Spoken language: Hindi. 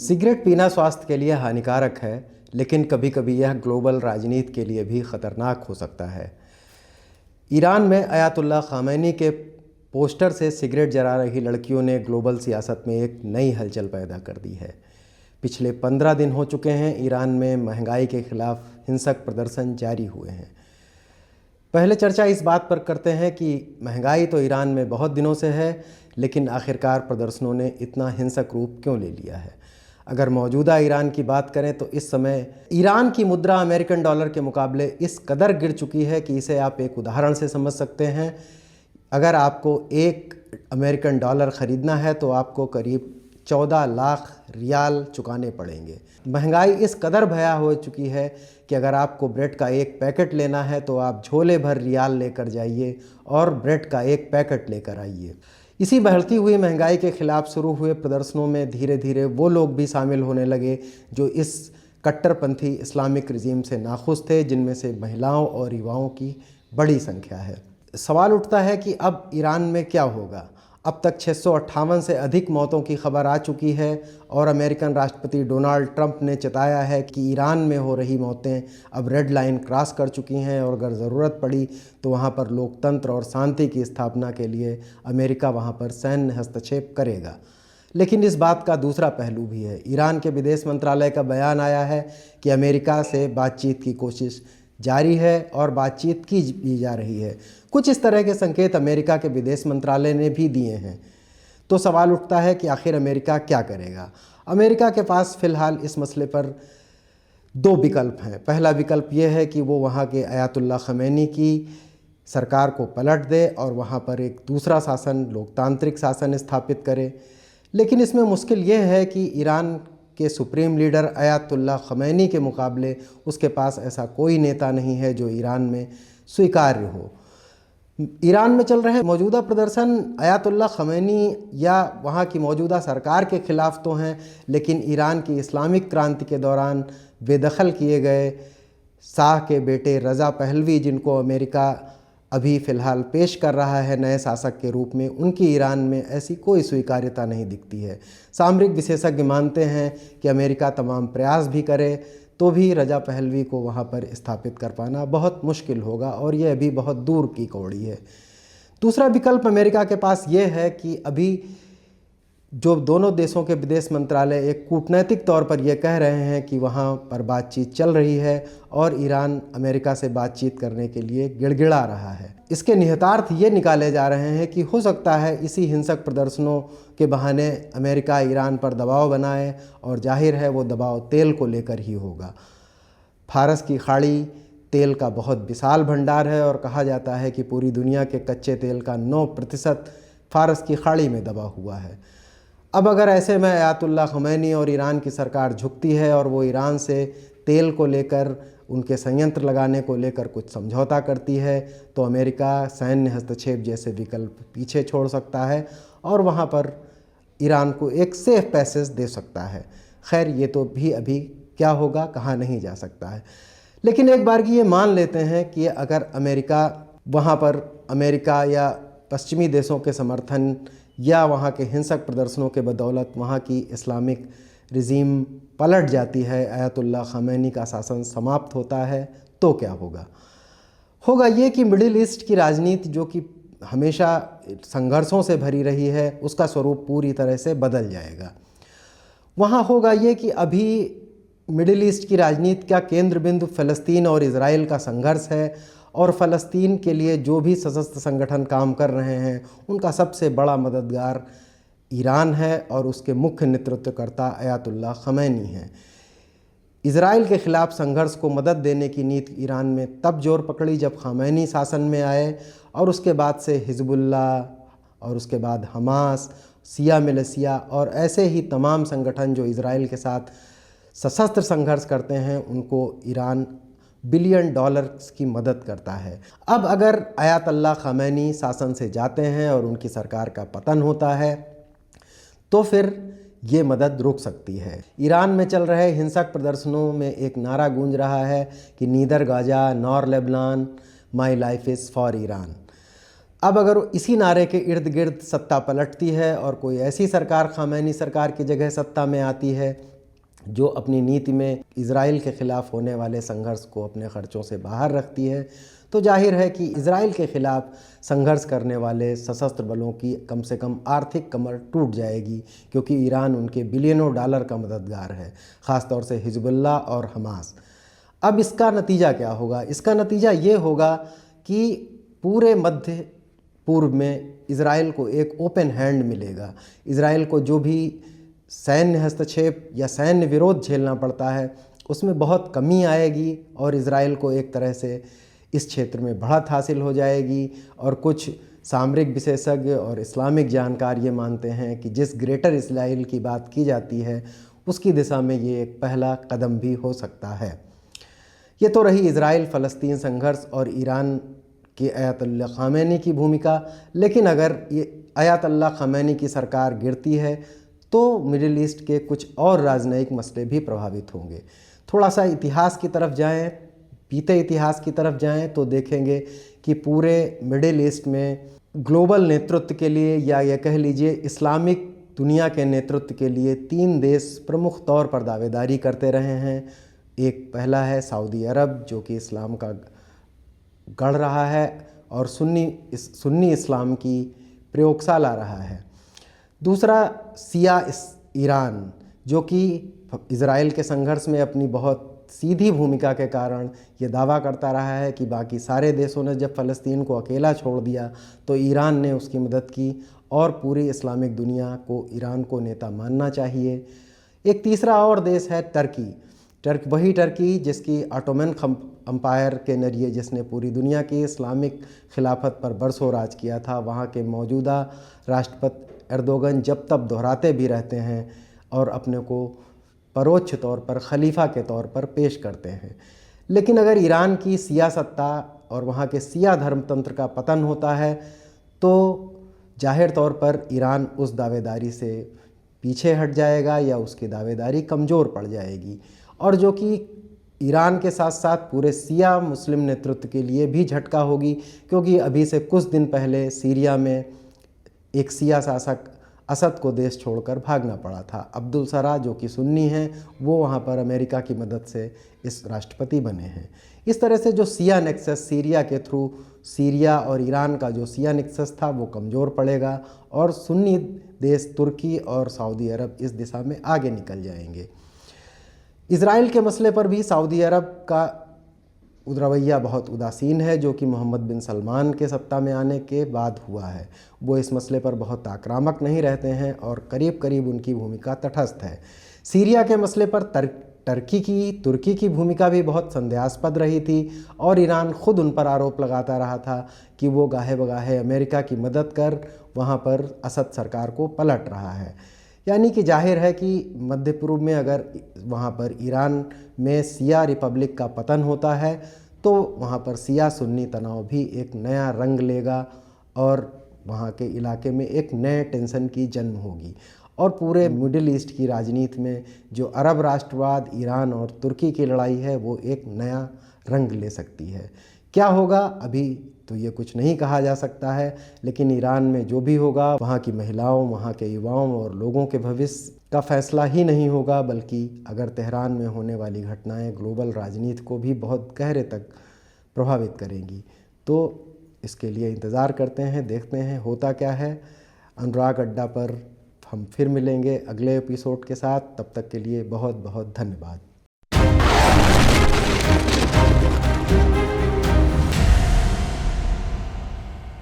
सिगरेट पीना स्वास्थ्य के लिए हानिकारक है, लेकिन कभी कभी यह ग्लोबल राजनीति के लिए भी ख़तरनाक हो सकता है। ईरान में अयातुल्ला ख़ामेनी के पोस्टर से सिगरेट जला रही लड़कियों ने ग्लोबल सियासत में एक नई हलचल पैदा कर दी है। पिछले 15 दिन हो चुके हैं ईरान में महंगाई के खिलाफ हिंसक प्रदर्शन जारी हुए हैं। पहले चर्चा इस बात पर करते हैं कि महंगाई तो ईरान में बहुत दिनों से है, लेकिन आखिरकार प्रदर्शनों ने इतना हिंसक रूप क्यों ले लिया है। अगर मौजूदा ईरान की बात करें तो इस समय ईरान की मुद्रा अमेरिकन डॉलर के मुकाबले इस कदर गिर चुकी है कि इसे आप एक उदाहरण से समझ सकते हैं। अगर आपको एक अमेरिकन डॉलर ख़रीदना है तो आपको करीब 14 लाख रियाल चुकाने पड़ेंगे। महंगाई इस कदर भया हो चुकी है कि अगर आपको ब्रेड का एक पैकेट लेना है तो आप झोले भर रियाल लेकर जाइए और ब्रेड का एक पैकेट लेकर आइए। इसी बढ़ती हुई महंगाई के खिलाफ शुरू हुए प्रदर्शनों में धीरे धीरे वो लोग भी शामिल होने लगे जो इस कट्टरपंथी इस्लामिक रिजीम से नाखुश थे, जिनमें से महिलाओं और युवाओं की बड़ी संख्या है। सवाल उठता है कि अब ईरान में क्या होगा। अब तक 658 से अधिक मौतों की खबर आ चुकी है और अमेरिकन राष्ट्रपति डोनाल्ड ट्रंप ने चेताया है कि ईरान में हो रही मौतें अब रेड लाइन क्रॉस कर चुकी हैं और अगर ज़रूरत पड़ी तो वहाँ पर लोकतंत्र और शांति की स्थापना के लिए अमेरिका वहाँ पर सैन्य हस्तक्षेप करेगा। लेकिन इस बात का दूसरा पहलू भी है। ईरान के विदेश मंत्रालय का बयान आया है कि अमेरिका से बातचीत की कोशिश जारी है और बातचीत की भी जा रही है। कुछ इस तरह के संकेत अमेरिका के विदेश मंत्रालय ने भी दिए हैं। तो सवाल उठता है कि आखिर अमेरिका क्या करेगा। अमेरिका के पास फ़िलहाल इस मसले पर दो विकल्प हैं। पहला विकल्प ये है कि वो वहाँ के अयातुल्ला ख़ामेनी की सरकार को पलट दे और वहाँ पर एक दूसरा शासन, लोकतांत्रिक शासन स्थापित करे। लेकिन इसमें मुश्किल ये है कि ईरान के सुप्रीम लीडर अयातुल्ला ख़ामेनी के मुकाबले उसके पास ऐसा कोई नेता नहीं है जो ईरान में स्वीकार्य हो। ईरान में चल रहे मौजूदा प्रदर्शन अयातुल्ला ख़ामेनी या वहाँ की मौजूदा सरकार के ख़िलाफ़ तो हैं, लेकिन ईरान की इस्लामिक क्रांति के दौरान बेदखल किए गए शाह के बेटे रज़ा पहलवी, जिनको अमेरिका अभी फ़िलहाल पेश कर रहा है नए शासक के रूप में, उनकी ईरान में ऐसी कोई स्वीकार्यता नहीं दिखती है। सामरिक विशेषज्ञ मानते हैं कि अमेरिका तमाम प्रयास भी करे तो भी रज़ा पहलवी को वहाँ पर स्थापित कर पाना बहुत मुश्किल होगा और ये अभी बहुत दूर की कौड़ी है। दूसरा विकल्प अमेरिका के पास ये है कि अभी जो दोनों देशों के विदेश मंत्रालय एक कूटनैतिक तौर पर यह कह रहे हैं कि वहाँ पर बातचीत चल रही है और ईरान अमेरिका से बातचीत करने के लिए गिड़गिड़ा रहा है। इसके निहितार्थ ये निकाले जा रहे हैं कि हो सकता है इसी हिंसक प्रदर्शनों के बहाने अमेरिका ईरान पर दबाव बनाए और जाहिर है वो दबाव तेल को लेकर ही होगा। फारस की खाड़ी तेल का बहुत विशाल भंडार है और कहा जाता है कि पूरी दुनिया के कच्चे तेल का 9% फारस की खाड़ी में दबा हुआ है। अब अगर ऐसे में अयातुल्ला ख़ामेनी और ईरान की सरकार झुकती है और वो ईरान से तेल को लेकर, उनके संयंत्र लगाने को लेकर कुछ समझौता करती है तो अमेरिका सैन्य हस्तक्षेप जैसे विकल्प पीछे छोड़ सकता है और वहाँ पर ईरान को एक सेफ पैसेज दे सकता है। खैर, ये तो भी अभी क्या होगा कहा नहीं जा सकता है। लेकिन एक बार की ये मान लेते हैं कि अगर अमेरिका वहाँ पर अमेरिका या पश्चिमी देशों के समर्थन या वहाँ के हिंसक प्रदर्शनों के बदौलत वहाँ की इस्लामिक रिजीम पलट जाती है, अयातुल्ला ख़ामेनी का शासन समाप्त होता है, तो क्या होगा? होगा ये कि मिडिल ईस्ट की राजनीति, जो कि हमेशा संघर्षों से भरी रही है, उसका स्वरूप पूरी तरह से बदल जाएगा। वहाँ होगा ये कि अभी मिडिल ईस्ट की राजनीति का केंद्र बिंदु फ़लस्तीन और इज़राइल का संघर्ष है और फ़लस्तीन के लिए जो भी सशस्त्र संगठन काम कर रहे हैं उनका सबसे बड़ा मददगार ईरान है और उसके मुख्य नेतृत्वकर्ता अयातुल्ला ख़ामेनी हैं। इज़राइल के ख़िलाफ़ संघर्ष को मदद देने की नीति ईरान में तब जोर पकड़ी जब ख़ामेनी शासन में आए और उसके बाद से हिज़्बुल्लाह और उसके बाद हमास, शिया मिलिशिया और ऐसे ही तमाम संगठन जो इज़राइल के साथ सशस्त्र संघर्ष करते हैं, उनको ईरान बिलियन डॉलर्स की मदद करता है। अब अगर अयातुल्ला ख़ामेनी शासन से जाते हैं और उनकी सरकार का पतन होता है तो फिर ये मदद रुक सकती है। ईरान में चल रहे हिंसक प्रदर्शनों में एक नारा गूंज रहा है कि neither Gaza nor Lebanon, my life is for Iran. अब अगर इसी नारे के इर्द गिर्द सत्ता पलटती है और कोई ऐसी सरकार ख़ामेनी सरकार की जगह सत्ता में आती है जो अपनी नीति में इज़राइल के ख़िलाफ़ होने वाले संघर्ष को अपने ख़र्चों से बाहर रखती है, तो जाहिर है कि इज़राइल के ख़िलाफ़ संघर्ष करने वाले सशस्त्र बलों की कम से कम आर्थिक कमर टूट जाएगी, क्योंकि ईरान उनके बिलियनों डॉलर का मददगार है, ख़ास तौर से हिजबुल्लाह और हमास। अब इसका नतीजा क्या होगा? इसका नतीजा ये होगा कि पूरे मध्य पूर्व में इज़राइल को एक ओपन हैंड मिलेगा। इज़राइल को जो भी सैन्य हस्तक्षेप या सैन्य विरोध झेलना पड़ता है उसमें बहुत कमी आएगी और इज़राइल को एक तरह से इस क्षेत्र में बढ़त हासिल हो जाएगी। और कुछ सामरिक विशेषज्ञ और इस्लामिक जानकार ये मानते हैं कि जिस ग्रेटर इज़राइल की बात की जाती है उसकी दिशा में ये एक पहला कदम भी हो सकता है। ये तो रही इज़राइल फ़लस्तीन संघर्ष और ईरान के अयातुल्लाह ख़ामेनी की भूमिका। लेकिन अगर ये अयातुल्लाह ख़ामेनी की सरकार गिरती है तो मिडिल ईस्ट के कुछ और राजनयिक मसले भी प्रभावित होंगे। थोड़ा सा इतिहास की तरफ जाएं, बीते इतिहास की तरफ जाएं तो देखेंगे कि पूरे मिडिल ईस्ट में ग्लोबल नेतृत्व के लिए या ये कह लीजिए इस्लामिक दुनिया के नेतृत्व के लिए 3 देश प्रमुख तौर पर दावेदारी करते रहे हैं। एक पहला है सऊदी अरब, जो कि इस्लाम का गढ़ रहा है और सुन्नी इस्लाम की प्रयोगशाला रहा है। दूसरा शिया ईरान, जो कि इज़राइल के संघर्ष में अपनी बहुत सीधी भूमिका के कारण ये दावा करता रहा है कि बाकी सारे देशों ने जब फ़लस्तीन को अकेला छोड़ दिया तो ईरान ने उसकी मदद की और पूरी इस्लामिक दुनिया को ईरान को नेता मानना चाहिए। एक तीसरा और देश है वही टर्की जिसकी ऑटोमन अम्पायर के नज़रिए जिसने पूरी दुनिया की इस्लामिक खिलाफत पर बरसों राज किया था। वहाँ के मौजूदा राष्ट्रपति एर्दोगन जब तब दोहराते भी रहते हैं और अपने को परोक्ष तौर पर खलीफा के तौर पर पेश करते हैं। लेकिन अगर ईरान की शिया सत्ता और वहाँ के शिया धर्मतंत्र का पतन होता है तो जाहिर तौर पर ईरान उस दावेदारी से पीछे हट जाएगा या उसकी दावेदारी कमज़ोर पड़ जाएगी, और जो कि ईरान के साथ साथ पूरे शिया मुस्लिम नेतृत्व के लिए भी झटका होगी, क्योंकि अभी से कुछ दिन पहले सीरिया में एक शिया शासक असद को देश छोड़कर भागना पड़ा था। अब्दुल सरा, जो कि सुन्नी हैं, वो वहाँ पर अमेरिका की मदद से इस राष्ट्रपति बने हैं। इस तरह से जो शिया नेक्सस सीरिया के थ्रू सीरिया और ईरान का जो शिया नेक्सस था वो कमज़ोर पड़ेगा और सुन्नी देश तुर्की और सऊदी अरब इस दिशा में आगे निकल जाएंगे। इज़राइल के मसले पर भी सऊदी अरब का रवैया बहुत उदासीन है, जो कि मोहम्मद बिन सलमान के सत्ता में आने के बाद हुआ है। वो इस मसले पर बहुत आक्रामक नहीं रहते हैं और करीब करीब उनकी भूमिका तटस्थ है। सीरिया के मसले पर तुर्की की भूमिका भी बहुत संदेहास्पद रही थी और ईरान खुद उन पर आरोप लगाता रहा था कि वो गाहे बगाहे अमेरिका की मदद कर वहाँ पर असद सरकार को पलट रहा है। यानी कि जाहिर है कि मध्य पूर्व में अगर वहाँ पर ईरान में शिया रिपब्लिक का पतन होता है तो वहाँ पर शिया सुन्नी तनाव भी एक नया रंग लेगा और वहाँ के इलाके में एक नए टेंशन की जन्म होगी और पूरे मिडिल ईस्ट की राजनीति में जो अरब राष्ट्रवाद, ईरान और तुर्की की लड़ाई है वो एक नया रंग ले सकती है। क्या होगा अभी तो ये कुछ नहीं कहा जा सकता है, लेकिन ईरान में जो भी होगा वहाँ की महिलाओं, वहाँ के युवाओं और लोगों के भविष्य का फैसला ही नहीं होगा, बल्कि अगर तेहरान में होने वाली घटनाएं ग्लोबल राजनीति को भी बहुत गहरे तक प्रभावित करेंगी। तो इसके लिए इंतज़ार करते हैं, देखते हैं होता क्या है। अनुराग अड्डा पर हम फिर मिलेंगे अगले एपिसोड के साथ। तब तक के लिए बहुत बहुत धन्यवाद।